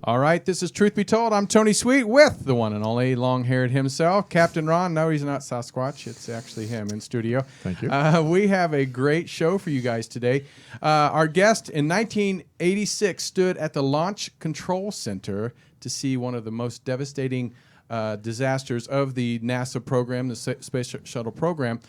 All right, this is Truth Be Told. I'm Tony Sweet with the one and only long-haired himself, Captain Ron. No, he's not Sasquatch. It's actually him in studio. Thank you. We have a great show for you guys today. Our guest in 1986 stood at the Launch Control Center to see one of the most devastating disasters of the NASA program, the Space Shuttle program.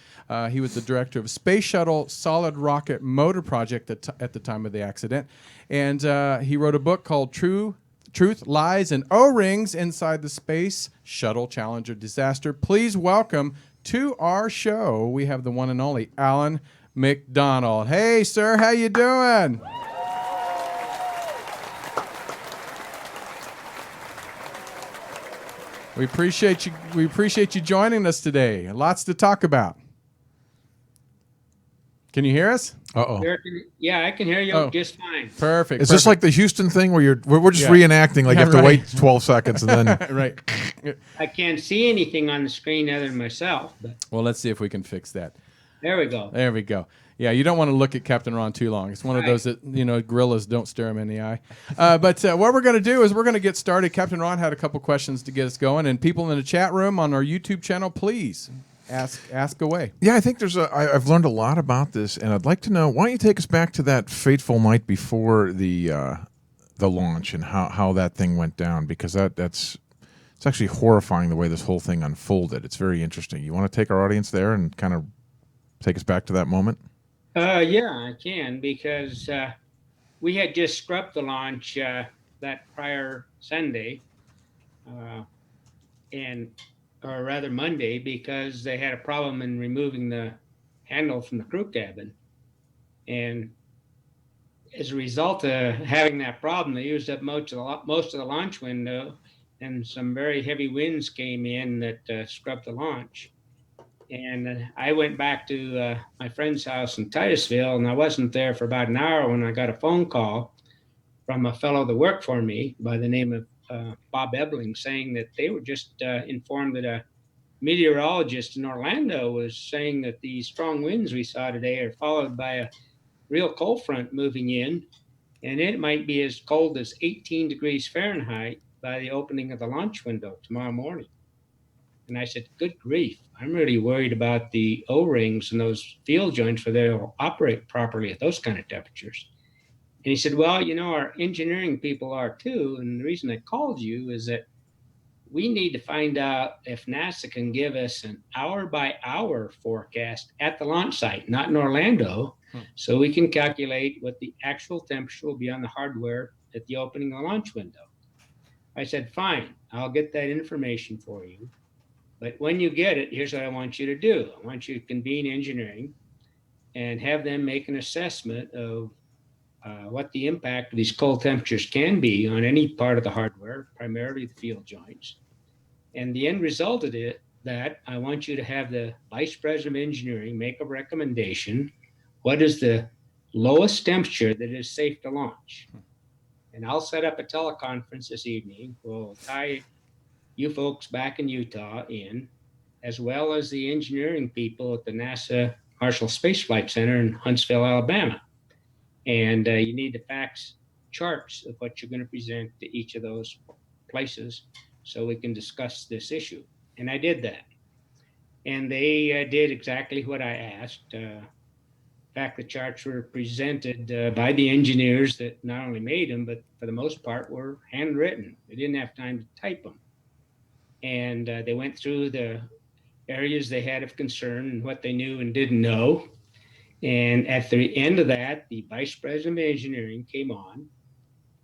He was the director of Space Shuttle Solid Rocket Motor Project at the time of the accident. And he wrote a book called Truth, Lies, and O-Rings Inside the Space Shuttle Challenger Disaster. Please welcome to our show, we have the one and only Allan McDonald. Hey, sir, how you doing? We appreciate you. We appreciate you joining us today. Lots to talk about. Can you hear us? Uh-oh. Yeah, I can hear you just fine. Perfect. Is this like the Houston thing where we're just reenacting, like you have to wait 12 seconds and then... Right. I can't see anything on the screen other than myself. But well, let's see if we can fix that. There we go. There we go. Yeah, you don't want to look at Captain Ron too long. It's one of those that, gorillas don't stare him in the eye. But what we're going to do is we're going to get started. Captain Ron had a couple questions to get us going. And people in the chat room on our YouTube channel, please ask away. Yeah, I think I've learned a lot about this, and I'd like to know, why don't you take us back to that fateful night before the launch and how that thing went down, because it's actually horrifying the way this whole thing unfolded. It's very interesting. You want to take our audience there and kind of take us back to that moment? Yeah, I can, because we had just scrubbed the launch that prior Sunday, or rather Monday, because they had a problem in removing the handle from the crew cabin. And as a result of having that problem, they used up most of the launch window, and some very heavy winds came in that scrubbed the launch. And I went back to my friend's house in Titusville, and I wasn't there for about an hour when I got a phone call from a fellow that worked for me by the name of Bob Ebling, saying that they were just informed that a meteorologist in Orlando was saying that the strong winds we saw today are followed by a real cold front moving in, and it might be as cold as 18 degrees Fahrenheit by the opening of the launch window tomorrow morning. And I said, good grief, I'm really worried about the O-rings and those field joints where they'll operate properly at those kind of temperatures. And he said, well, our engineering people are too. And the reason I called you is that we need to find out if NASA can give us an hour-by-hour forecast at the launch site, not in Orlando, so we can calculate what the actual temperature will be on the hardware at the opening of the launch window. I said, fine, I'll get that information for you. But when you get it, here's what I want you to do. I want you to convene engineering and have them make an assessment of what the impact of these cold temperatures can be on any part of the hardware, primarily the field joints. And the end result of that, I want you to have the Vice President of Engineering make a recommendation. What is the lowest temperature that is safe to launch? And I'll set up a teleconference this evening. We'll tie you folks back in Utah in, as well as the engineering people at the NASA Marshall Space Flight Center in Huntsville, Alabama. And you need to fax charts of what you're going to present to each of those places so we can discuss this issue. And I did that. And they did exactly what I asked. In fact, the charts were presented by the engineers that not only made them, but for the most part were handwritten. They didn't have time to type them. And they went through the areas they had of concern and what they knew and didn't know. And at the end of that, the Vice President of Engineering came on,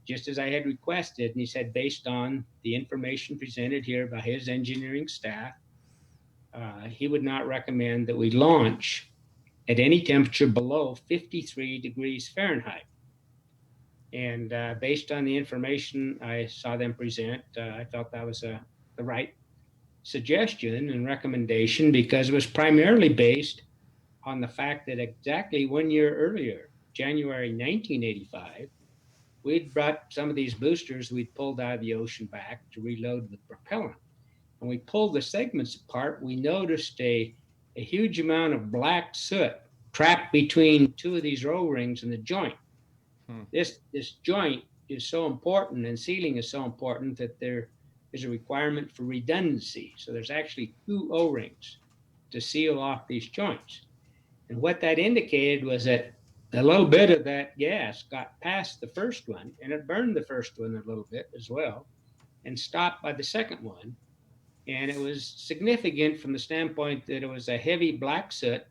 just as I had requested, and he said, based on the information presented here by his engineering staff, he would not recommend that we launch at any temperature below 53 degrees Fahrenheit. And based on the information I saw them present, I felt that was the right suggestion and recommendation, because it was primarily based on the fact that exactly 1 year earlier, January 1985, we'd brought some of these boosters we'd pulled out of the ocean back to reload with propellant. When we pulled the segments apart, we noticed a huge amount of black soot trapped between two of these O-rings in the joint. This joint is so important and sealing is so important that there is a requirement for redundancy. So there's actually two O-rings to seal off these joints. And what that indicated was that a little bit of that gas got past the first one and it burned the first one a little bit as well and stopped by the second one. And it was significant from the standpoint that it was a heavy black soot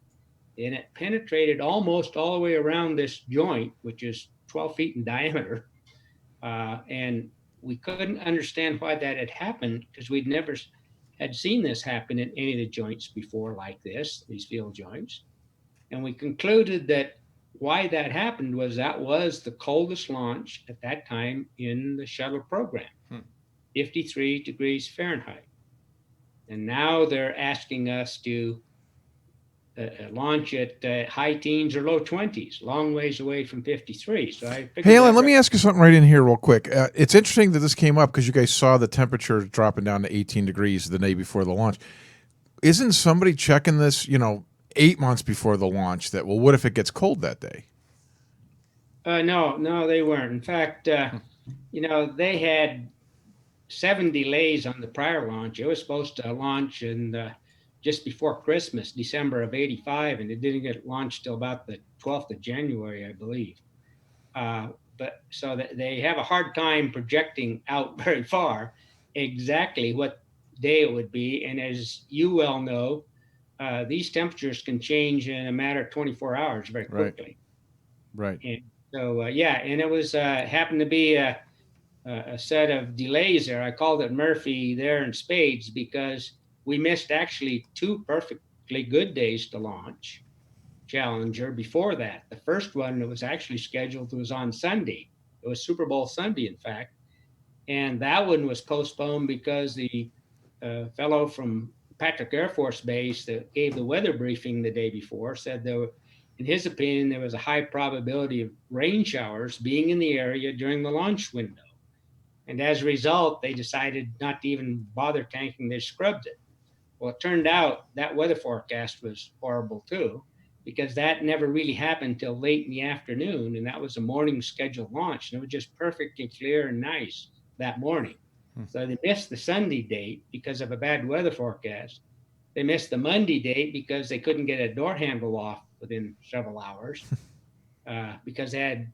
and it penetrated almost all the way around this joint, which is 12 feet in diameter. And we couldn't understand why that had happened because we'd never had seen this happen in any of the joints before like this, these field joints. And we concluded that why that happened was that was the coldest launch at that time in the shuttle program, 53 degrees Fahrenheit. And now they're asking us to launch at high teens or low 20s, long ways away from 53. So I figured. Hey, Allan, let me ask you something right in here real quick. It's interesting that this came up because you guys saw the temperature dropping down to 18 degrees the day before the launch. Isn't somebody checking this, 8 months before the launch that, well, what if it gets cold that day? No, they weren't. In fact, they had 7 delays on the prior launch. It was supposed to launch in just before Christmas, December of '85, and it didn't get launched till about the 12th of January, I believe. But so that they have a hard time projecting out very far exactly what day it would be. And as you well know, these temperatures can change in a matter of 24 hours very quickly. Right. And so, and it was happened to be a set of delays there. I called it Murphy there in spades because we missed actually 2 perfectly good days to launch Challenger before that. The first one that was actually scheduled was on Sunday. It was Super Bowl Sunday, in fact. And that one was postponed because the fellow from Patrick Air Force Base that gave the weather briefing the day before said in his opinion, there was a high probability of rain showers being in the area during the launch window. And as a result, they decided not to even bother tanking. They scrubbed it. Well, it turned out that weather forecast was horrible too, because that never really happened till late in the afternoon. And that was a morning scheduled launch. And it was just perfectly clear and nice that morning. So they missed the Sunday date because of a bad weather forecast. They missed the Monday date because they couldn't get a door handle off within several hours because they had,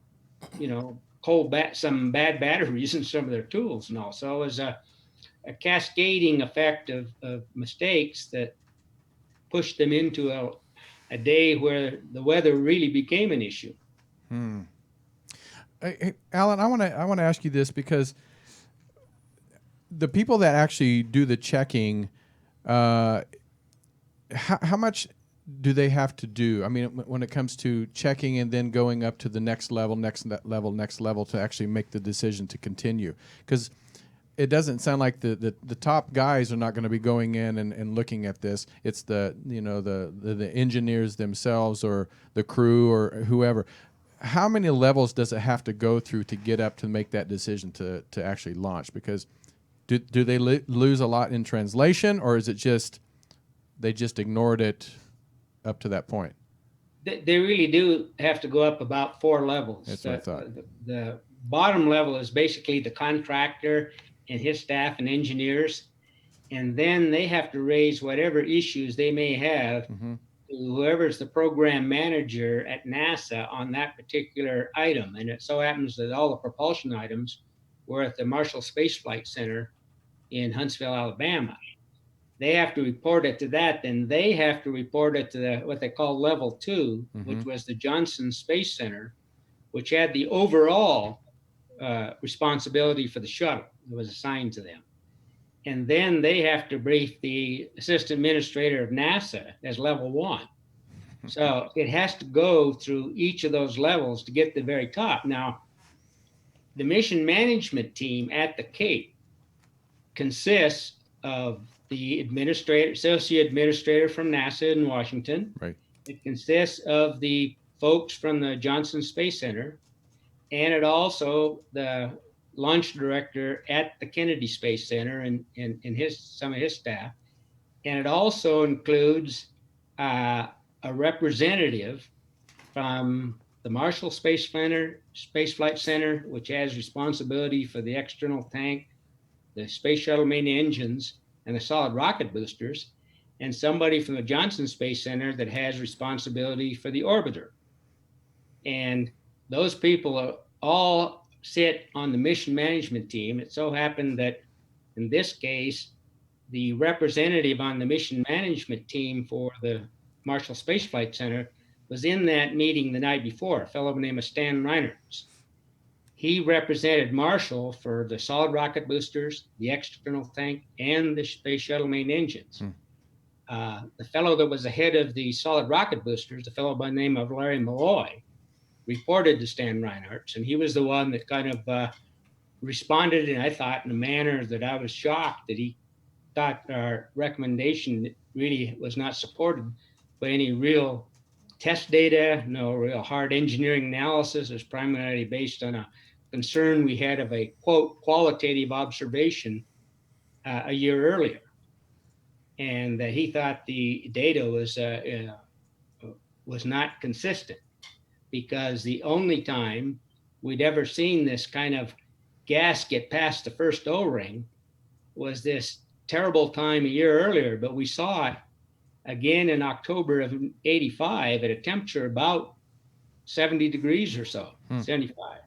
some bad batteries in some of their tools and all. So it was a cascading effect of mistakes that pushed them into a day where the weather really became an issue. Hey, Allan, I want to ask you this because the people that actually do the checking, how much do they have to do? I mean, when it comes to checking and then going up to the next level to actually make the decision to continue, because it doesn't sound like the top guys are not going to be going in and looking at this. It's the engineers themselves or the crew or whoever. How many levels does it have to go through to get up to make that decision to actually launch? Because do they lose a lot in translation, or is it just they just ignored it up to that point? They really do have to go up about 4 levels. That's what I thought. The bottom level is basically the contractor and his staff and engineers, and then they have to raise whatever issues they may have to whoever's the program manager at NASA on that particular item. And it so happens that all the propulsion items were at the Marshall Space Flight Center in Huntsville, Alabama. They have to report it to that, then they have to report it to what they call level 2, which was the Johnson Space Center, which had the overall responsibility for the shuttle that was assigned to them. And then they have to brief the assistant administrator of NASA as level 1. So it has to go through each of those levels to get to the very top. Now, the mission management team at the Cape consists of the associate administrator from NASA in Washington. Right. It consists of the folks from the Johnson Space Center, and it also the launch director at the Kennedy Space Center and some of his staff. And it also includes a representative from the Marshall Space Flight Center, which has responsibility for the external tank, the Space Shuttle main engines, and the solid rocket boosters, and somebody from the Johnson Space Center that has responsibility for the orbiter. And those people all sit on the mission management team. It so happened that in this case, the representative on the mission management team for the Marshall Space Flight Center was in that meeting the night before, a fellow named Stan Reinhardt. He represented Marshall for the solid rocket boosters, the external tank, and the Space Shuttle main engines. The fellow that was the head of the solid rocket boosters, a fellow by the name of Larry Malloy, reported to Stan Reinhardt, and he was the one that kind of responded, and I thought in a manner that I was shocked that he thought our recommendation really was not supported by any real test data, no real hard engineering analysis. It was primarily based on a concern we had of a, quote, qualitative observation a year earlier. And that he thought the data was not consistent, because the only time we'd ever seen this kind of gas get past the first O-ring was this terrible time a year earlier, but we saw it again in October of 85 at a temperature about 70 degrees or so, 75.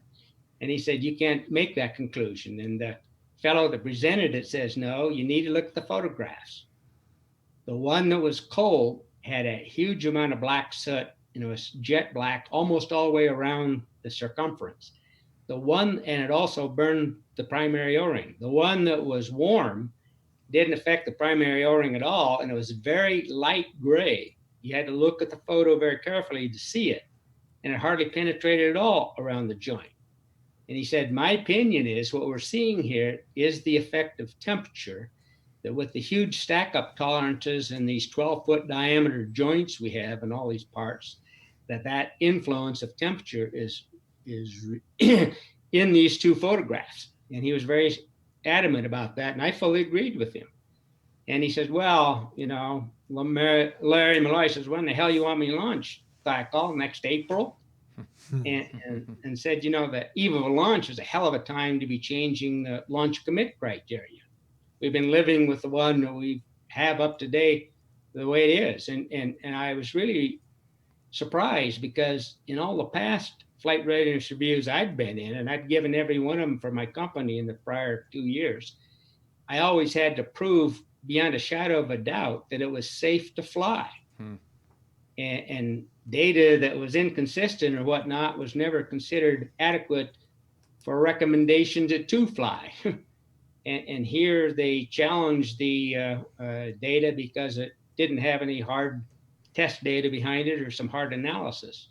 And he said, you can't make that conclusion. And the fellow that presented it says, no, you need to look at the photographs. The one that was cold had a huge amount of black soot, and it was jet black almost all the way around the circumference. The one, and it also burned the primary O-ring. The one that was warm didn't affect the primary O-ring at all, and it was very light gray. You had to look at the photo very carefully to see it, and it hardly penetrated at all around the joint. And he said, my opinion is what we're seeing here is the effect of temperature, that with the huge stack-up tolerances and these 12-foot diameter joints we have in all these parts, that influence of temperature is in these two photographs. And he was very adamant about that, and I fully agreed with him. And he says, well, you know, Larry Malloy says, when the hell you want me to launch? Thiokol, next April? and said, you know, the eve of a launch is a hell of a time to be changing the launch commit criteria. We've been living with the one that we have up to date the way it is. And I was really surprised, because in all the past flight readiness reviews I'd been in, and I'd given every one of them for my company in the prior 2 years, I always had to prove beyond a shadow of a doubt that it was safe to fly. And data that was inconsistent or whatnot was never considered adequate for recommendations to fly. And here they challenged the data because it didn't have any hard test data behind it or some hard analysis.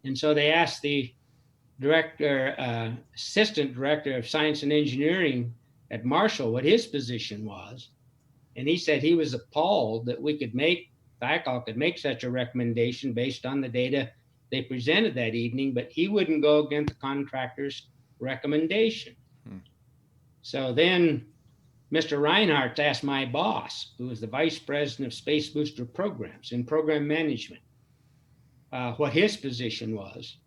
And so they asked the assistant director of science and engineering at Marshall what his position was. And he said he was appalled that Thiokol could make such a recommendation based on the data they presented that evening, but he wouldn't go against the contractor's recommendation. So then Mr. Reinhardt asked my boss, who was the vice president of Space Booster Programs in program management, what his position was.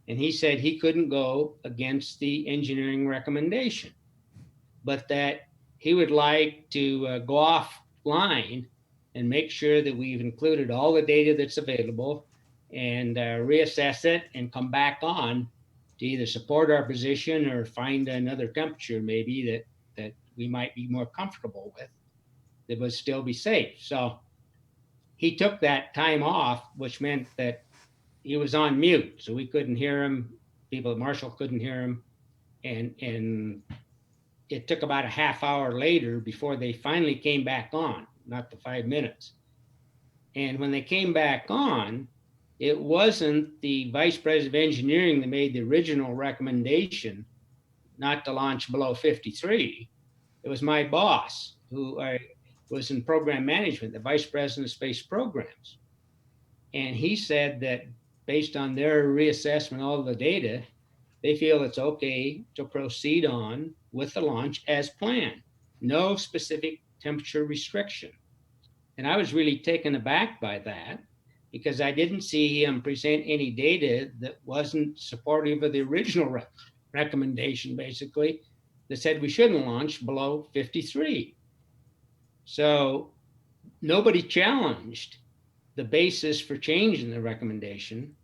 And he said he couldn't go against the engineering recommendation, but that he would like to go offline and make sure that we've included all the data that's available and reassess it and come back on to either support our position or find another temperature maybe that we might be more comfortable with that would still be safe. So he took that time off, which meant that he was on mute, so we couldn't hear him. People at Marshall couldn't hear him. And it took about a half hour later before they finally came back on, not the 5 minutes. And when they came back on, it wasn't the vice president of engineering that made the original recommendation not to launch below 53. It was my boss, who was in program management, the vice president of space programs. And he said that based on their reassessment of all the data, they feel it's okay to proceed on with the launch as planned. No specific temperature restriction. And I was really taken aback by that, because I didn't see him present any data that wasn't supportive of the original recommendation, basically, that said we shouldn't launch below 53. So nobody challenged the basis for changing the recommendation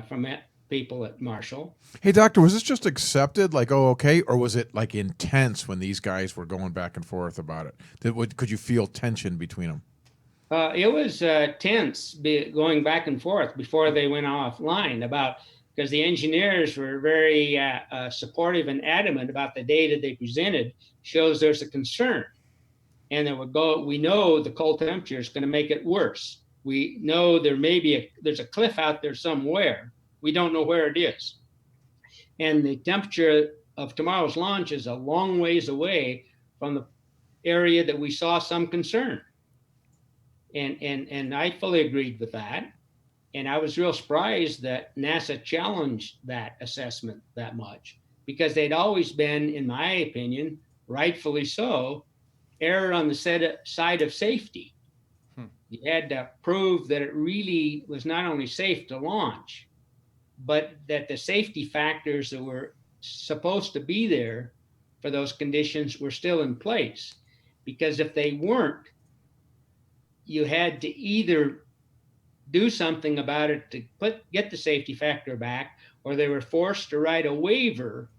from people at Marshall. Hey, doctor, was this just accepted, like, oh, okay, or was it like intense when these guys were going back and forth about it? Could you feel tension between them? It was tense going back and forth before they went offline because the engineers were very supportive and adamant about the data they presented shows there's a concern. And we know the cold temperature is going to make it worse. We know there's a cliff out there somewhere. We don't know where it is. And the temperature of tomorrow's launch is a long ways away from the area that we saw some concern. And I fully agreed with that. And I was real surprised that NASA challenged that assessment that much, because they'd always been, in my opinion, rightfully so, err on the side of safety. You had to prove that it really was not only safe to launch, but that the safety factors that were supposed to be there for those conditions were still in place. Because if they weren't, you had to either do something about it to get the safety factor back, or they were forced to write a waiver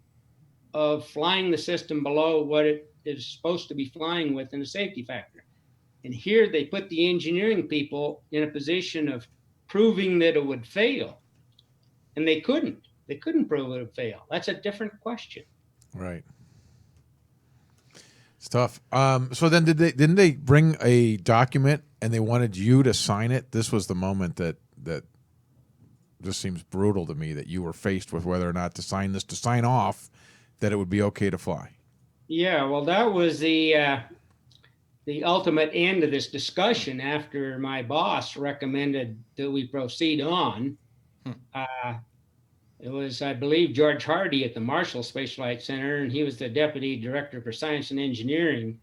of flying the system below what it is supposed to be flying with in the safety factor. And here they put the engineering people in a position of proving that it would fail. And they couldn't prove it would fail. That's a different question. Right. It's tough. So then didn't they bring a document and they wanted you to sign it? This was the moment that just seems brutal to me, that you were faced with whether or not to sign this, to sign off that it would be okay to fly. Yeah, well, that was the ultimate end of this discussion after my boss recommended that we proceed on. It was, I believe, George Hardy at the Marshall Space Flight Center, and he was the deputy director for science and engineering,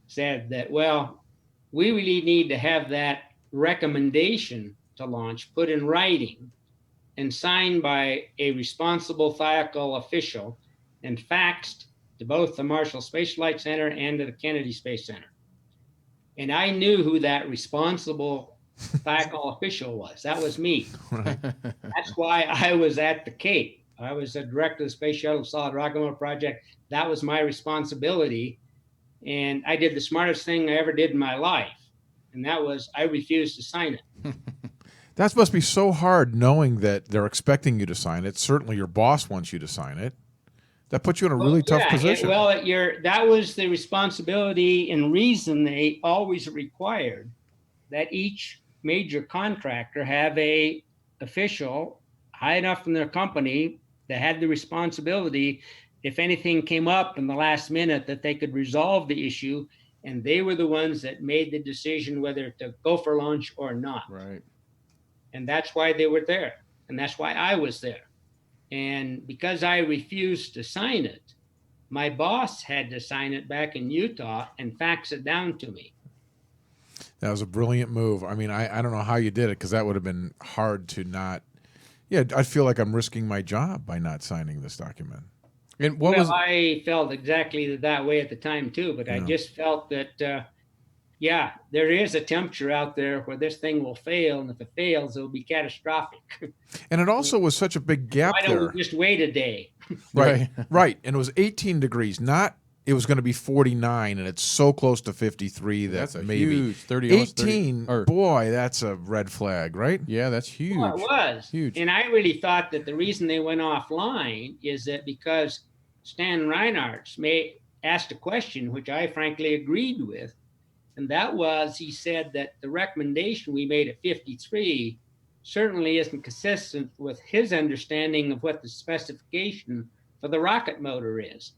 said that, well, we really need to have that recommendation to launch put in writing and signed by a responsible Thiokol official and faxed to both the Marshall Space Flight Center and to the Kennedy Space Center. And I knew who that responsible Thiokol official was. That was me. Right. That's why I was at the Cape. I was the director of the Space Shuttle Solid Rocket Motor Project. That was my responsibility. And I did the smartest thing I ever did in my life. And that was I refused to sign it. That must be so hard, knowing that they're expecting you to sign it. Certainly your boss wants you to sign it. That puts you in a really tough position. That was the responsibility and reason they always required that each major contractor have a official high enough in their company that had the responsibility, if anything came up in the last minute, that they could resolve the issue. And they were the ones that made the decision whether to go for launch or not. Right. And that's why they were there. And that's why I was there. And because I refused to sign it, my boss had to sign it back in Utah and fax it down to me. That was a brilliant move. I mean, I don't know how you did it, because that would have been hard to not. Yeah, I feel like I'm risking my job by not signing this document. And I felt exactly that way at the time too, but I just felt that, there is a temperature out there where this thing will fail, and if it fails, it'll be catastrophic. And it also was such a big gap there. Why don't we just wait a day? Right, right. And it was 18 degrees, not it was going to be 49, and it's so close to 53 that that's a maybe huge 30, 18. 30, boy, that's a red flag, right? Yeah, that's huge. Well, it was huge. And I really thought that the reason they went offline is that because Stan Reinhardt asked a question, which I frankly agreed with, and that was, he said that the recommendation we made at 53 certainly isn't consistent with his understanding of what the specification for the rocket motor is.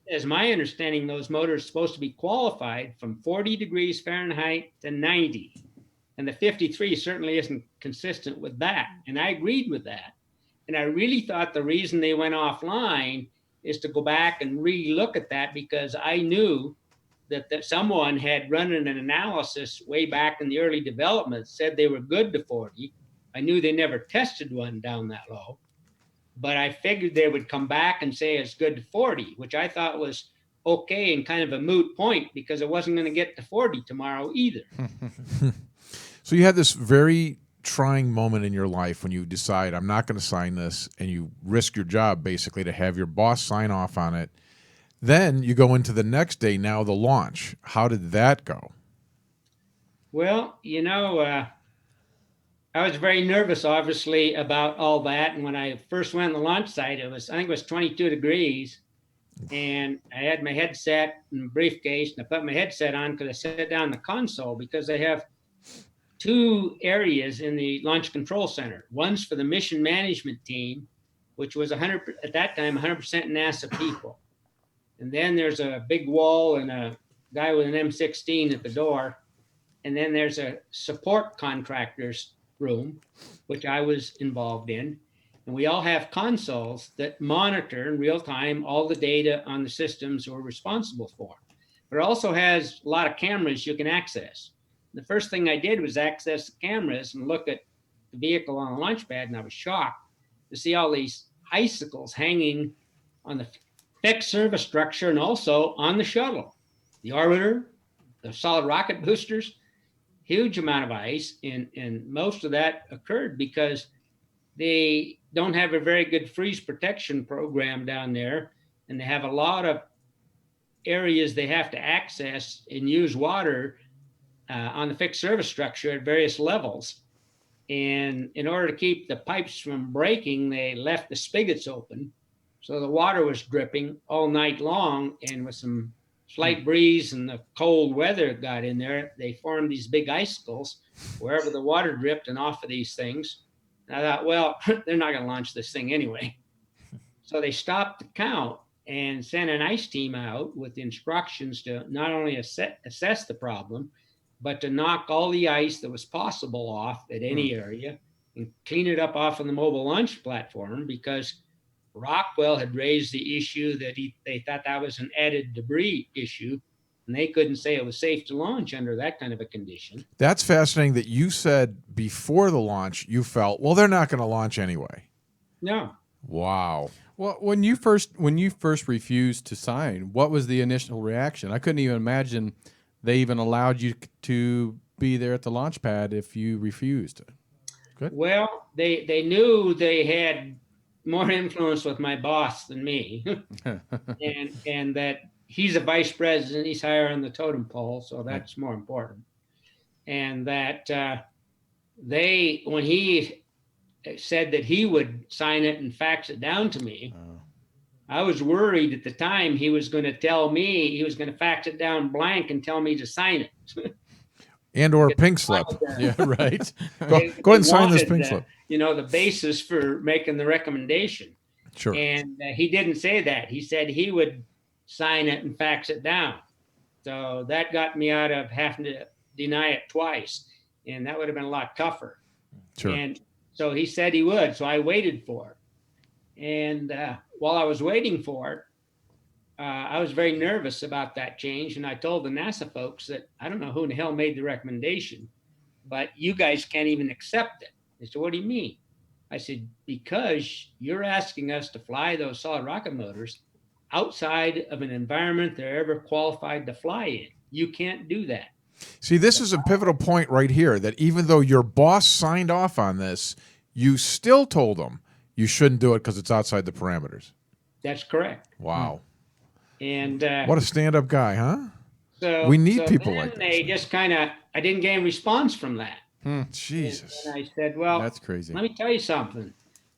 As my understanding, those motors are supposed to be qualified from 40 degrees Fahrenheit to 90. And the 53 certainly isn't consistent with that. And I agreed with that. And I really thought the reason they went offline is to go back and re-look at that, because I knew that someone had run an analysis way back in the early development, said they were good to 40. I knew they never tested one down that low, but I figured they would come back and say it's good to 40, which I thought was okay and kind of a moot point because it wasn't going to get to 40 tomorrow either. So you had this very trying moment in your life when you decide, I'm not going to sign this, and you risk your job basically to have your boss sign off on it. Then you go into the next day, now the launch. How did that go? Well, I was very nervous, obviously, about all that. And when I first went on the launch site, I think it was 22 degrees. And I had my headset and briefcase, and I put my headset on because I sat down in the console because they have two areas in the launch control center. One's for the mission management team, which was 100 at that time, 100% NASA people. And then there's a big wall and a guy with an M16 at the door. And then there's a support contractors room, which I was involved in. And we all have consoles that monitor in real time all the data on the systems we're responsible for. But it also has a lot of cameras you can access. The first thing I did was access the cameras and look at the vehicle on the launch pad, and I was shocked to see all these icicles hanging on the fixed service structure and also on the shuttle, the orbiter, the solid rocket boosters, huge amount of ice. And most of that occurred because they don't have a very good freeze protection program down there. And they have a lot of areas they have to access and use water on the fixed service structure at various levels. And in order to keep the pipes from breaking, they left the spigots open. So the water was dripping all night long, and with some slight breeze and the cold weather got in there, they formed these big icicles wherever the water dripped and off of these things. And I thought, well, they're not going to launch this thing anyway. So they stopped the count and sent an ice team out with instructions to not only assess the problem, but to knock all the ice that was possible off at any area and clean it up off of the mobile launch platform, because Rockwell had raised the issue that they thought that was an added debris issue, and they couldn't say it was safe to launch under that kind of a condition. That's fascinating that you said before the launch you felt, well, they're not going to launch anyway. No. Wow. Well, when you first refused to sign, what was the initial reaction? I couldn't even imagine they even allowed you to be there at the launch pad if you refused. Good. Well, they knew they had more influence with my boss than me, and that he's a vice president, he's higher on the totem pole, so that's more important. And that when he said that he would sign it and fax it down to me, I was worried at the time he was going to tell me, he was going to fax it down blank and tell me to sign it. And or a pink slip. Yeah, right. Go ahead and sign this pink slip. The basis for making the recommendation. Sure. And he didn't say that. He said he would sign it and fax it down. So that got me out of having to deny it twice. And that would have been a lot tougher. Sure. And so he said he would. So I waited for it. And while I was waiting for it, I was very nervous about that change. And I told the NASA folks that I don't know who in the hell made the recommendation, but you guys can't even accept it. They said, what do you mean? I said, because you're asking us to fly those solid rocket motors outside of an environment they're ever qualified to fly in. You can't do that. See, this is a pivotal point right here, that even though your boss signed off on this, you still told them you shouldn't do it because it's outside the parameters. That's correct. Wow. And what a stand-up guy, huh? So we need people like that. They just kind of, I didn't get a response from that. Jesus. And I said, well, that's crazy. Let me tell you something.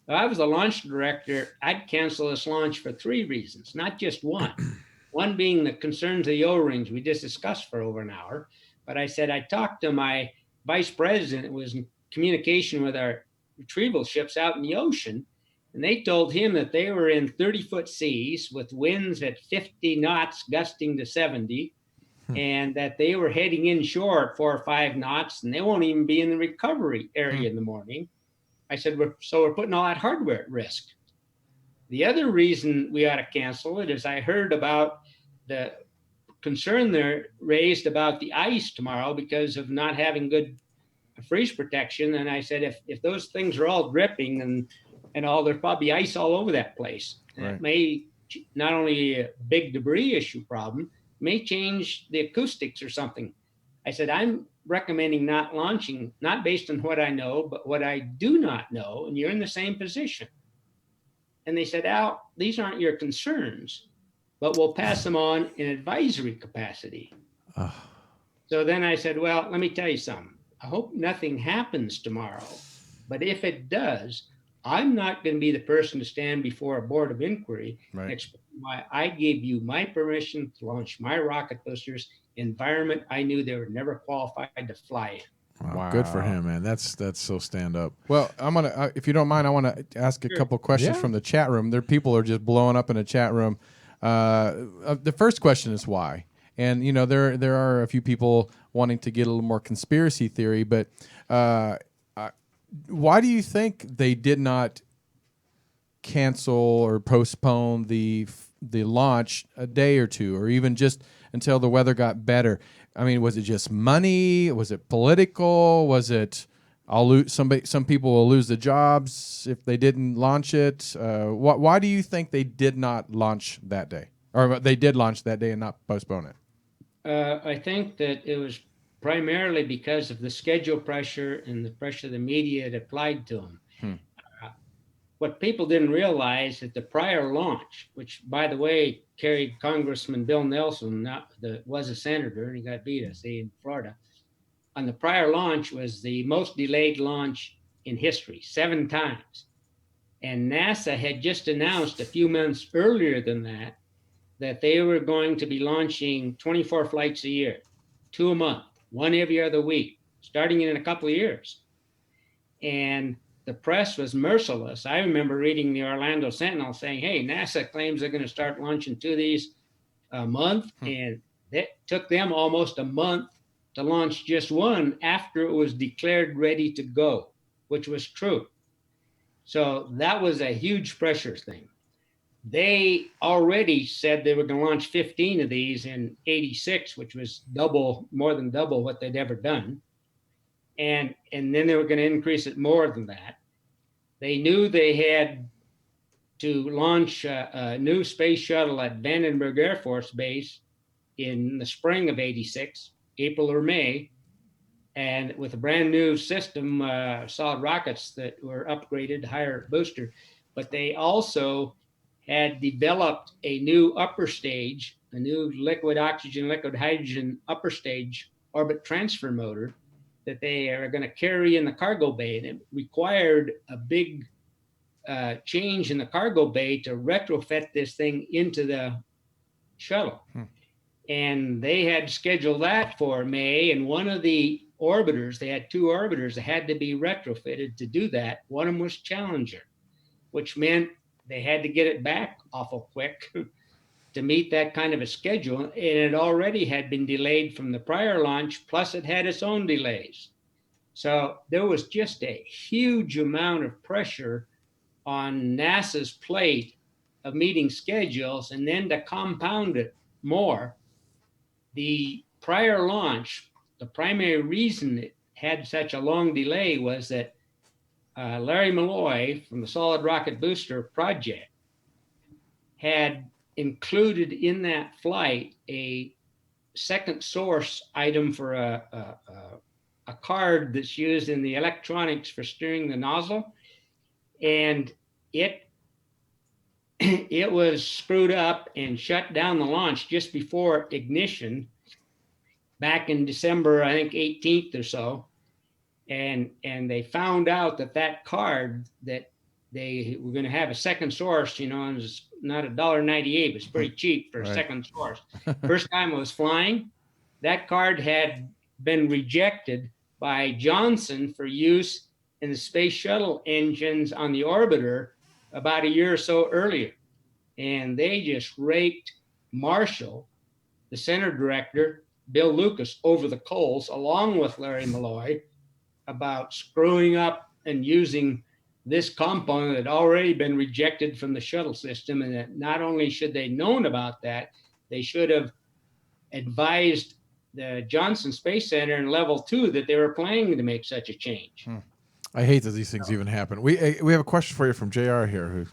If I was the launch director, I'd cancel this launch for 3 reasons, not just one. One being the concerns of the O-rings we just discussed for over an hour. But I said, I talked to my vice president who was in communication with our retrieval ships out in the ocean, and they told him that they were in 30-foot seas with winds at 50 knots gusting to 70, and that they were heading inshore at 4 or 5 knots, and they won't even be in the recovery area in the morning. I said, we're putting all that hardware at risk. The other reason we ought to cancel it is I heard about the concern they're raised about the ice tomorrow because of not having good freeze protection. And I said, if those things are all dripping and all, there's probably ice all over that place. And Right. it may not only a big debris issue problem, may change the acoustics or something. I said, I'm recommending not launching, not based on what I know, but what I do not know. And you're in the same position. And they said, Al, these aren't your concerns, but we'll pass them on in advisory capacity. So then I said, well, let me tell you something. I hope nothing happens tomorrow, but if it does, I'm not going to be the person to stand before a board of inquiry and explain why I gave you my permission to launch my rocket boosters in environment I knew they were never qualified to fly in. Wow. Good for him, man. That's so stand up. Well, I'm gonna, if you don't mind, I want to ask a couple questions from the chat room. There, people are just blowing up in the chat room. The first question is why, and you know there are a few people wanting to get a little more conspiracy theory, but why do you think they did not cancel or postpone the launch a day or two, or even just until the weather got better? I mean, was it just money? Was it political? Was it some people will lose the jobs if they didn't launch it? Why do you think they did not launch that day, or they did launch that day and not postpone it? I think that it was primarily because of the schedule pressure and the pressure the media had applied to them. What people didn't realize that the prior launch, which by the way carried Congressman Bill Nelson, was a senator, and he got beat us in Florida. On the prior launch was the most delayed launch in history, 7 times. And NASA had just announced a few months earlier than that they were going to be launching 24 flights a year, 2 a month, 1 every other week, starting in a couple of years. And the press was merciless. I remember reading the Orlando Sentinel saying, hey, NASA claims they're going to start launching 2 of these a month. And it took them almost a month to launch just 1 after it was declared ready to go, which was true. So that was a huge pressure thing. They already said they were going to launch 15 of these in 86, which was more than double what they'd ever done. And then they were going to increase it more than that. They knew they had to launch a new space shuttle at Vandenberg Air Force Base in the spring of 86, April or May, and with a brand new system, solid rockets that were upgraded, higher booster. But they also had developed a new upper stage, a new liquid oxygen, liquid hydrogen upper stage orbit transfer motor that they are going to carry in the cargo bay. And it required a big change in the cargo bay to retrofit this thing into the shuttle. And they had scheduled that for May. And one of the orbiters, they had 2 orbiters that had to be retrofitted to do that. One of them was Challenger, which meant they had to get it back awful quick to meet that kind of a schedule. And it already had been delayed from the prior launch, plus it had its own delays. So there was just a huge amount of pressure on NASA's plate of meeting schedules. And then to compound it more, the prior launch, the primary reason it had such a long delay was that Larry Malloy from the Solid Rocket Booster Project had included in that flight a second source item for a card that's used in the electronics for steering the nozzle. And it was screwed up and shut down the launch just before ignition back in December, I think 18th or so. And they found out that card that they were going to have a second source, you know, and it's not $1.98, but it's pretty cheap for a second source. First time it was flying, that card had been rejected by Johnson for use in the space shuttle engines on the orbiter about a year or so earlier. And they just raked Marshall, the center director, Bill Lucas, over the coals, along with Larry Malloy, about screwing up and using this component that had already been rejected from the shuttle system. And that not only should they known about that, they should have advised the Johnson Space Center in Level 2 that they were planning to make such a change. I hate that these things even happen. We have a question for you from JR here. Who?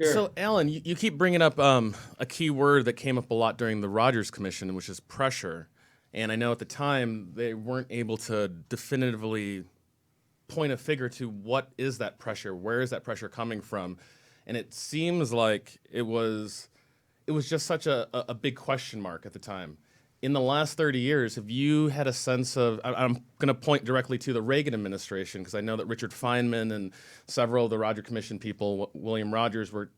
Sure. So, Alan, you keep bringing up a key word that came up a lot during the Rogers Commission, which is pressure. And I know at the time they weren't able to definitively point a figure to what is that pressure, where is that pressure coming from, and it seems like it was just such a big question mark at the time. In the last 30 years, have you had a sense of, I'm going to point directly to the Reagan administration, because I know that Richard Feynman and several of the Roger Commission people, William Rogers, were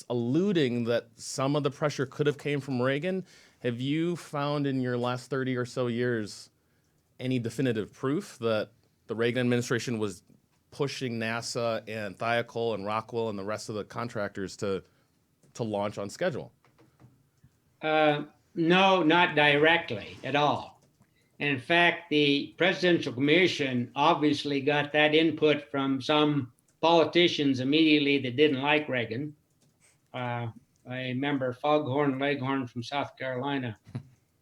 alluding that some of the pressure could have came from Reagan. Have you found in your last 30 or so years any definitive proof that the Reagan administration was pushing NASA and Thiokol and Rockwell and the rest of the contractors to launch on schedule? No, not directly at all. And in fact, the Presidential Commission obviously got that input from some politicians immediately that didn't like Reagan. I remember Foghorn Leghorn from South Carolina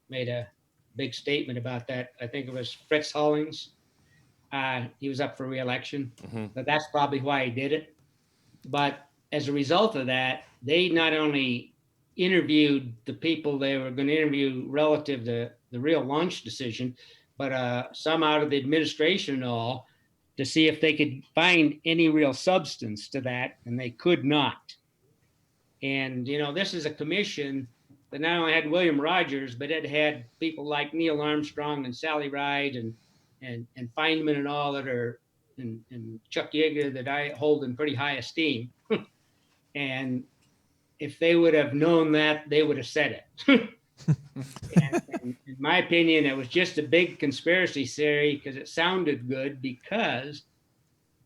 made a big statement about that. I think it was Fritz Hollings. He was up for re-election, but that's probably why he did it. But as a result of that, they not only interviewed the people they were going to interview relative to the real launch decision, but some out of the administration and all, to see if they could find any real substance to that, and they could not. And, this is a commission that not only had William Rogers, but it had people like Neil Armstrong and Sally Ride and Feynman and all that are, and Chuck Yeager that I hold in pretty high esteem. And if they would have known that, they would have said it. and in my opinion, it was just a big conspiracy theory because it sounded good because,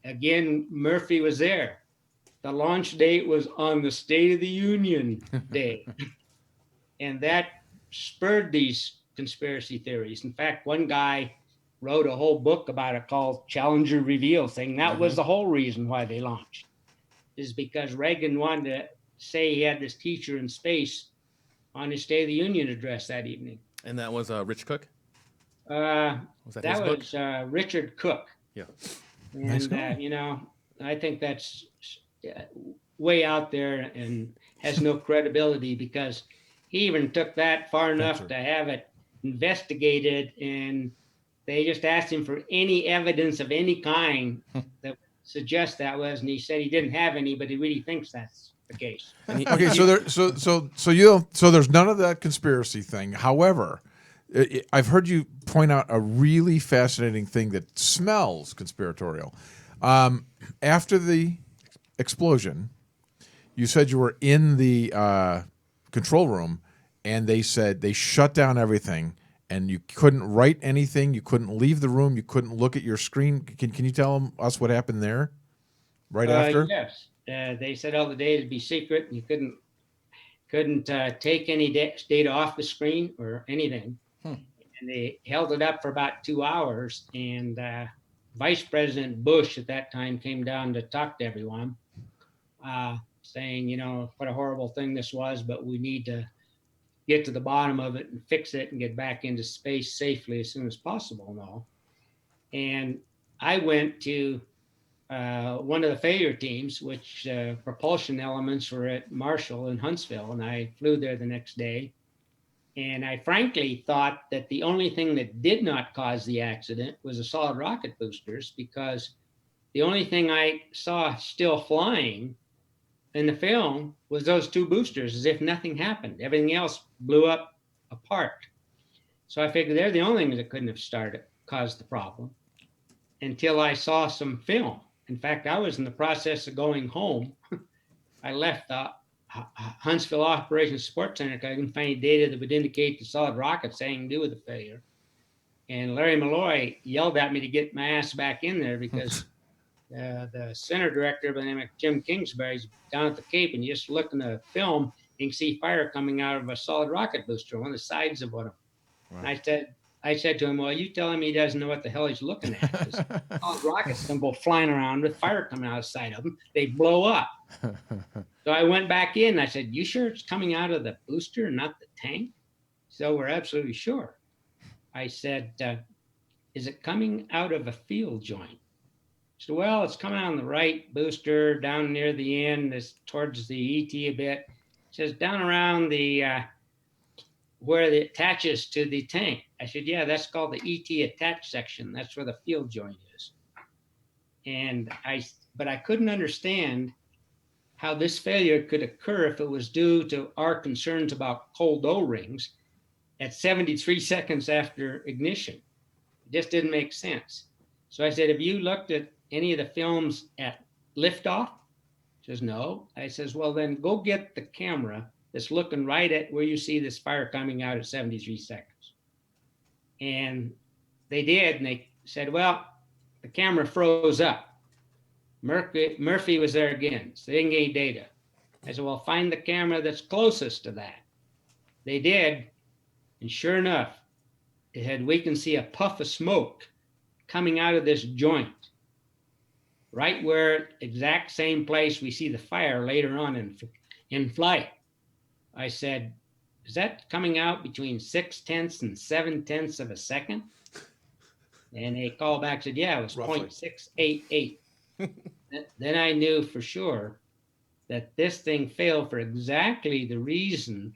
again, Murphy was there. The launch date was on the State of the Union Day. And that spurred these conspiracy theories. In fact, one guy wrote a whole book about it called Challenger Reveal, saying that was the whole reason why they launched, is because Reagan wanted to say he had this teacher in space on his State of the Union address that evening. And that was Rich Cook? Was that his book? Was Richard Cook. Yeah. And, I think that's way out there and has no credibility because he even took that far enough to have it investigated, and they just asked him for any evidence of any kind that suggests that was, and he said he didn't have any, but he really thinks that's the case. Okay, so there's none of that conspiracy thing. However, I've heard you point out a really fascinating thing that smells conspiratorial. After the explosion, you said you were in the control room, and they said they shut down everything, and you couldn't write anything, you couldn't leave the room, you couldn't look at your screen. Can you tell us what happened there? Right after? Yes, they said all the data to be secret. You couldn't take any data off the screen or anything. And they held it up for about 2 hours. And Vice President Bush at that time came down to talk to everyone, saying, what a horrible thing this was, but we need to get to the bottom of it and fix it and get back into space safely as soon as possible and all. And I went to one of the failure teams, which propulsion elements were at Marshall in Huntsville, and I flew there the next day. And I frankly thought that the only thing that did not cause the accident was the solid rocket boosters, because the only thing I saw still flying in the film was those two boosters, as if nothing happened. Everything else blew up apart. So I figured they're the only things that couldn't have caused the problem until I saw some film. In fact, I was in the process of going home. I left the Huntsville Operations Support Center because I couldn't find any data that would indicate the solid rockets had anything to do with the failure. And Larry Malloy yelled at me to get my ass back in there because the center director by the name of Jim Kingsbury's down at the Cape, and you just look in the film, you can see fire coming out of a solid rocket booster on the sides of one of them. Wow. And I said to him, well, you tell him he doesn't know what the hell he's looking at. Solid rockets don't go flying around with fire coming out of the side of them. They blow up. So I went back in. I said, you sure it's coming out of the booster and not the tank? So we're absolutely sure. I said, is it coming out of a field joint? So, well, it's coming on the right booster down near the end, this towards the ET a bit. It says down around the where it attaches to the tank. I said, yeah, that's called the ET attach section. That's where the field joint is. But I couldn't understand how this failure could occur if it was due to our concerns about cold O-rings at 73 seconds after ignition. It just didn't make sense. So I said, have you looked at any of the films at liftoff? She says, no. I says, well, then go get the camera that's looking right at where you see this fire coming out at 73 seconds. And they did, and they said, well, the camera froze up. Murphy was there again, so they didn't get any data. I said, well, find the camera that's closest to that. They did, and sure enough, we can see a puff of smoke coming out of this joint, right where exact same place we see the fire later on in flight. I said, is that coming out between 0.6 and 0.7 of a second? And they called back and said, yeah, it was Roughly. 0.688. Then I knew for sure that this thing failed for exactly the reason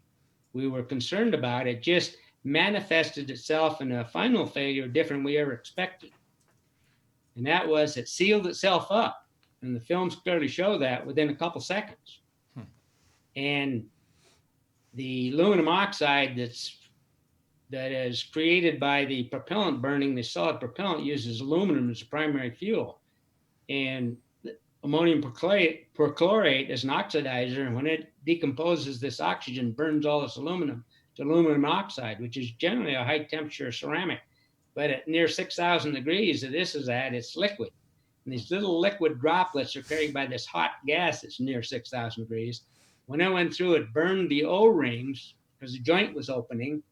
we were concerned about. It just manifested itself in a final failure different than we ever expected. And that was it sealed itself up. And the films clearly show that within a couple seconds. And the aluminum oxide that is created by the propellant burning, the solid propellant uses aluminum as a primary fuel. And ammonium perchlorate is an oxidizer, and when it decomposes this oxygen, burns all this aluminum to aluminum oxide, which is generally a high temperature ceramic. But at near 6,000 degrees that this is at, it's liquid. And these little liquid droplets are carried by this hot gas that's near 6,000 degrees. When it went through, it burned the O-rings because the joint was opening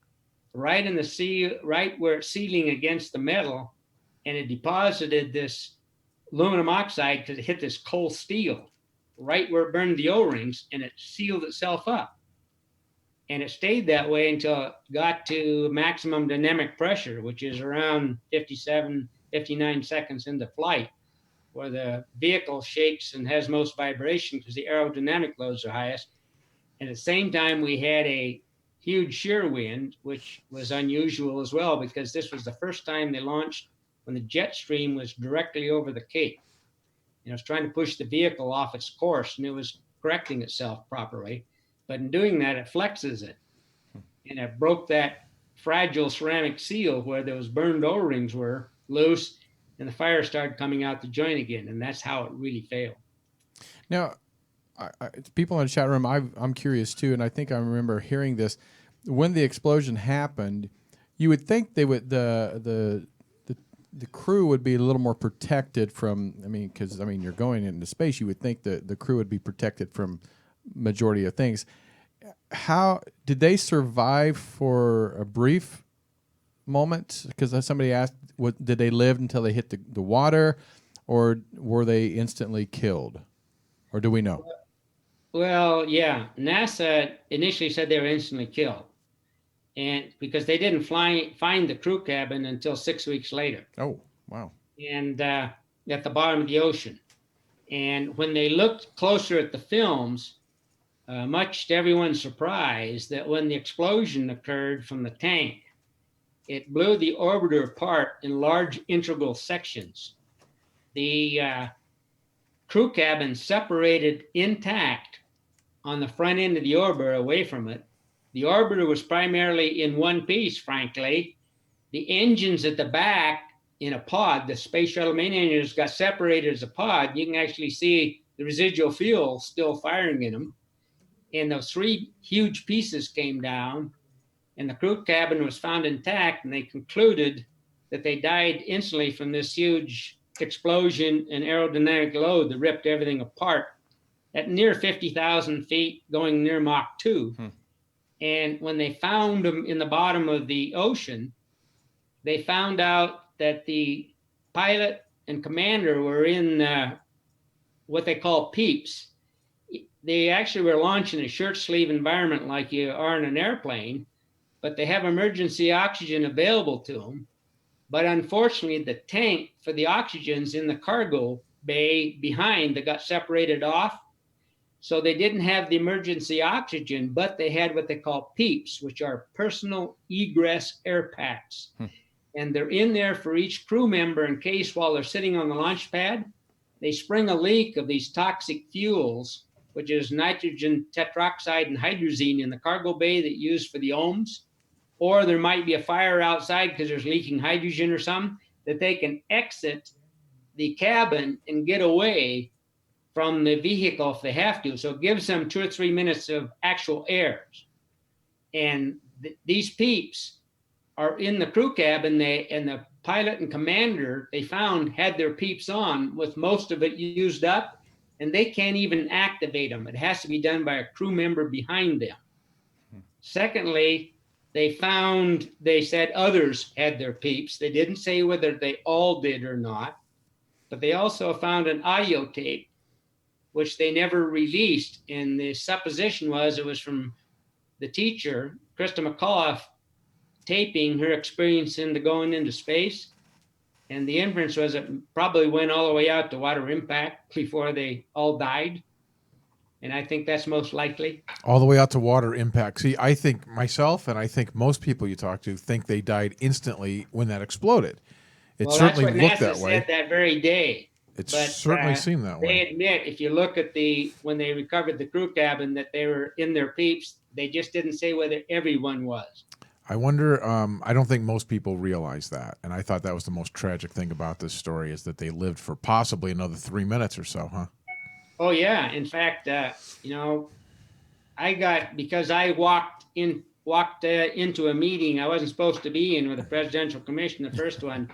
right in the seal, right where it's sealing against the metal, and it deposited this aluminum oxide because it hit this cold steel right where it burned the O-rings, and it sealed itself up. And it stayed that way until it got to maximum dynamic pressure, which is around 57, 59 seconds into flight, where the vehicle shakes and has most vibration because the aerodynamic loads are highest. And at the same time, we had a huge shear wind, which was unusual as well, because this was the first time they launched when the jet stream was directly over the Cape. It was trying to push the vehicle off its course, and it was correcting itself properly. But in doing that, it flexes it. And it broke that fragile ceramic seal where those burned O-rings were loose, and the fire started coming out the joint again. And that's how it really failed. Now, people in the chat room, I'm curious too, and I think I remember hearing this. When the explosion happened, you would think they would the crew would be a little more protected from. Because you're going into space, you would think that the crew would be protected from majority of things. How did they survive for a brief moment? Because somebody asked, did they live until they hit the water, or were they instantly killed, or do we know? Well, yeah, NASA initially said they were instantly killed, and because they didn't find the crew cabin until 6 weeks later. Oh, wow. And at the bottom of the ocean. And when they looked closer at the films, much to everyone's surprise, that when the explosion occurred from the tank, it blew the orbiter apart in large integral sections. The crew cabin separated intact on the front end of the orbiter away from it. The orbiter was primarily in one piece, frankly. The engines at the back in a pod, the Space Shuttle main engines got separated as a pod. You can actually see the residual fuel still firing in them. And those three huge pieces came down, and the crew cabin was found intact, and they concluded that they died instantly from this huge explosion and aerodynamic load that ripped everything apart at near 50,000 feet, going near Mach 2. And when they found them in the bottom of the ocean, they found out that the pilot and commander were in what they call peeps. They actually were launched in a shirt sleeve environment like you are in an airplane, but they have emergency oxygen available to them. But unfortunately, the tank for the oxygen's in the cargo bay behind that got separated off. So they didn't have the emergency oxygen, but they had what they call PEEPs, which are personal egress air packs. And they're in there for each crew member in case while they're sitting on the launch pad, they spring a leak of these toxic fuels, which is nitrogen tetroxide and hydrazine in the cargo bay that you use for the ohms. Or there might be a fire outside because there's leaking hydrogen or something, that they can exit the cabin and get away from the vehicle if they have to. So it gives them 2 or 3 minutes of actual air. And these PEEPs are in the crew cabin. And the pilot and commander they found had their PEEPs on with most of it used up, and they can't even activate them. It has to be done by a crew member behind them. Secondly, they said others had their PEEPs. They didn't say whether they all did or not, but they also found an audio tape, which they never released. And the supposition was it was from the teacher, Krista McAuliffe, taping her experience into going into space. And the inference was it probably went all the way out to water impact before they all died. And I think that's most likely. All the way out to water impact. See, I think myself and I think most people you talk to think they died instantly when that exploded. It certainly looked that way. Said that very day. It certainly seemed that way. They admit, if you look at when they recovered the crew cabin, that they were in their PEEPs. They just didn't say whether everyone was. I wonder, I don't think most people realize that. And I thought that was the most tragic thing about this story is that they lived for possibly another 3 minutes or so, huh? Oh, yeah. In fact, because I walked into a meeting I wasn't supposed to be in with the Presidential Commission, the first one,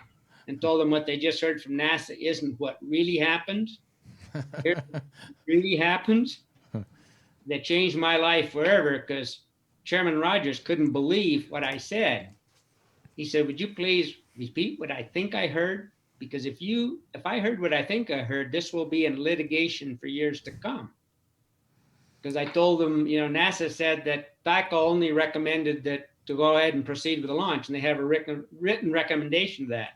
and told them what they just heard from NASA isn't what really happened. It really happened. That changed my life forever because Chairman Rogers couldn't believe what I said. He said, "Would you please repeat what I think I heard? Because if I heard what I think I heard, this will be in litigation for years to come." Because I told them, NASA said that THIACO only recommended that to go ahead and proceed with the launch, and they have a written recommendation of that.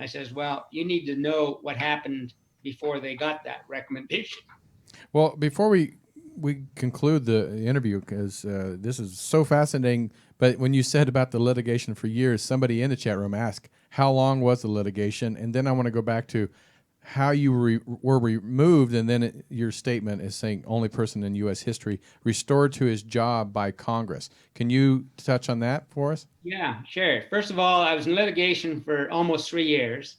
I says, well, you need to know what happened before they got that recommendation. Well, before we conclude the interview, because this is so fascinating, but when you said about the litigation for years, somebody in the chat room asked, how long was the litigation? And then I want to go back to how you were removed, and then your statement is saying only person in U.S. history restored to his job by Congress. Can you touch on that for us? Yeah, sure. First of all, I was in litigation for almost 3 years.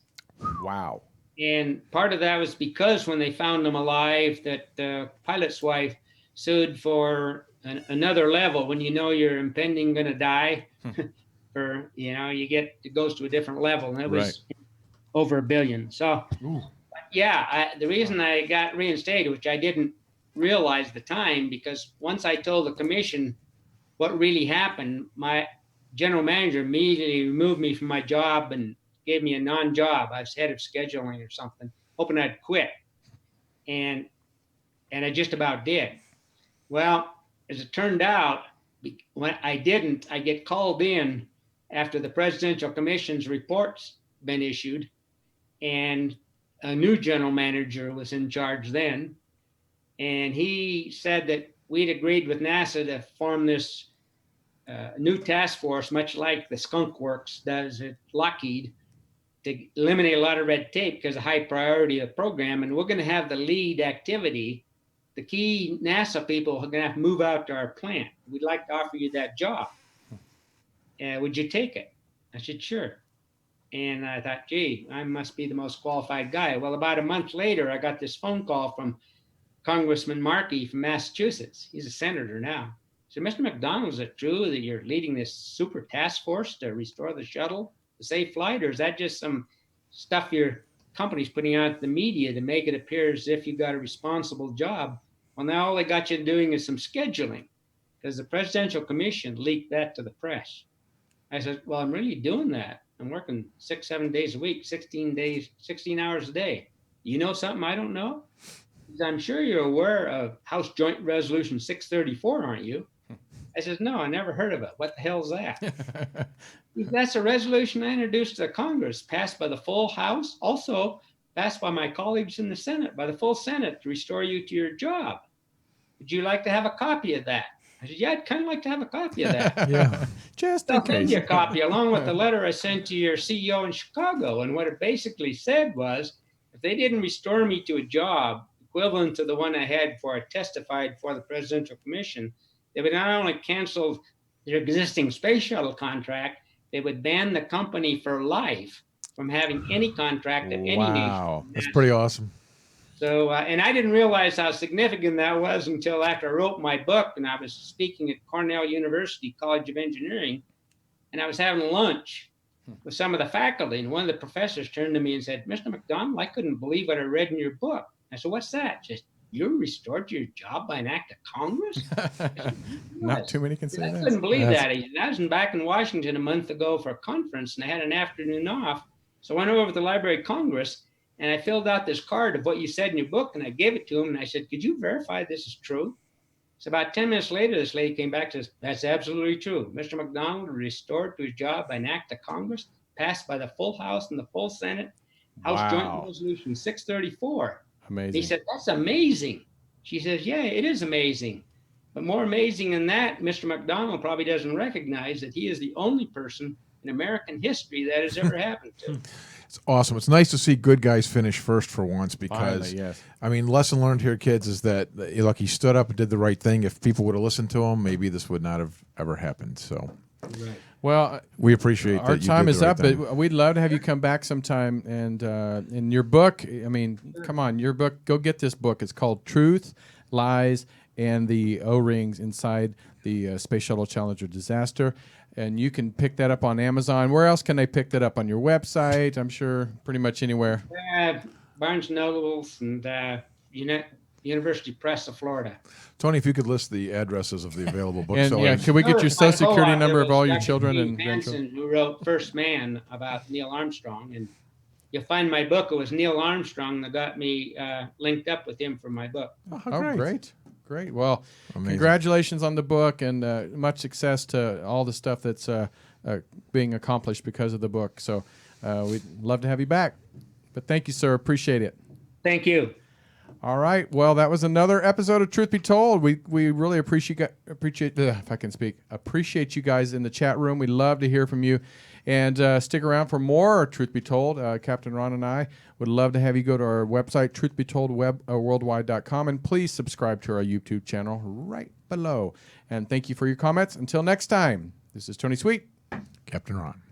Wow. And part of that was because when they found him alive, that the pilot's wife sued for another level. When you're impending going to die, for it goes to a different level, and it was over $1 billion. So, the reason I got reinstated, which I didn't realize at the time, because once I told the commission what really happened, my general manager immediately removed me from my job and gave me a non-job. I was head of scheduling or something, hoping I'd quit. And I just about did. Well, as it turned out, when I didn't, I get called in after the Presidential Commission's report's been issued, and a new general manager was in charge then. And he said that we'd agreed with NASA to form this new task force, much like the Skunk Works does at Lockheed, to eliminate a lot of red tape because of high priority of the program. And we're going to have the lead activity. The key NASA people are going to have to move out to our plant. We'd like to offer you that job. Would you take it? I said, sure. And I thought, gee, I must be the most qualified guy. Well, about a month later, I got this phone call from Congressman Markey from Massachusetts. He's a senator now. So, Mr. McDonald, is it true that you're leading this super task force to restore the shuttle to safe flight, or is that just some stuff your company's putting out to the media to make it appear as if you've got a responsible job? Well, now all they got you doing is some scheduling, because the Presidential Commission leaked that to the press. I said, well, I'm really doing that. I'm working 6-7 days a week, 16 hours a day. You know something I don't know? Because I'm sure you're aware of House Joint Resolution 634, aren't you? I says, no, I never heard of it. What the hell's that? That's a resolution I introduced to Congress, passed by the full House, also passed by my colleagues in the Senate, by the full Senate, to restore you to your job. Would you like to have a copy of that? I said, yeah, I'd kind of like to have a copy of that. Yeah. Just in I'll send case. you a copy along with the letter I sent to your CEO in Chicago. And what it basically said was, if they didn't restore me to a job equivalent to the one I had before I testified for the Presidential Commission, they would not only cancel their existing space shuttle contract, they would ban the company for life from having any contract of any Wow. nature. That's pretty awesome. So, and I didn't realize how significant that was until after I wrote my book and I was speaking at Cornell University College of Engineering, and I was having lunch with some of the faculty, and one of the professors turned to me and said, Mr. McDonald, I couldn't believe what I read in your book. I said, what's that? Just, you're restored to your job by an act of Congress? Not too many can say I that. couldn't believe that. I was back in Washington a month ago for a conference, and I had an afternoon off. So I went over to the Library of Congress, and I filled out this card of what you said in your book, and I gave it to him, and I said, could you verify this is true? So about 10 minutes later, this lady came back and says, that's absolutely true. Mr. McDonald was restored to his job by an act of Congress passed by the full House and the full Senate, House Joint Resolution 634. Amazing. And he said, that's amazing. She says, yeah, it is amazing. But more amazing than that, Mr. McDonald probably doesn't recognize that he is the only person in American history that has ever happened to. It's awesome. It's nice to see good guys finish first for once because, Finally, yes. I mean, lesson learned here, kids, is that look, he stood up and did the right thing. If people would have listened to him, maybe this would not have ever happened. So, Right. Well, we appreciate that. our you time did is the right up, thing. but we'd love to have you come back sometime. And in your book, I mean, come on, your book, go get this book. It's called Truth, Lies, and the O-Rings Inside the Space Shuttle Challenger Disaster. And you can pick that up on Amazon. Where else can they pick that up? On your website? I'm sure pretty much anywhere. Barnes & Nobles and University Press of Florida. Tony, if you could list the addresses of the available And booksellers. yeah, can we get your social security number of all your Dr. children Dean and grandchildren? Hansen, who wrote First Man about Neil Armstrong, and you'll find my book. It was Neil Armstrong that got me linked up with him for my book. Oh, great. Great. Well, Amazing. congratulations on the book and much success to all the stuff that's being accomplished because of the book. So we'd love to have you back. But thank you, sir. Appreciate it. Thank you. All right. Well, that was another episode of Truth Be Told. We really appreciate if I can speak, appreciate you guys in the chat room. We love to hear from you. And stick around for more Truth Be Told. Captain Ron and I would love to have you go to our website, truthbetoldworldwide.com, and please subscribe to our YouTube channel right below. And thank you for your comments. Until next time, this is Tony Sweet. Captain Ron.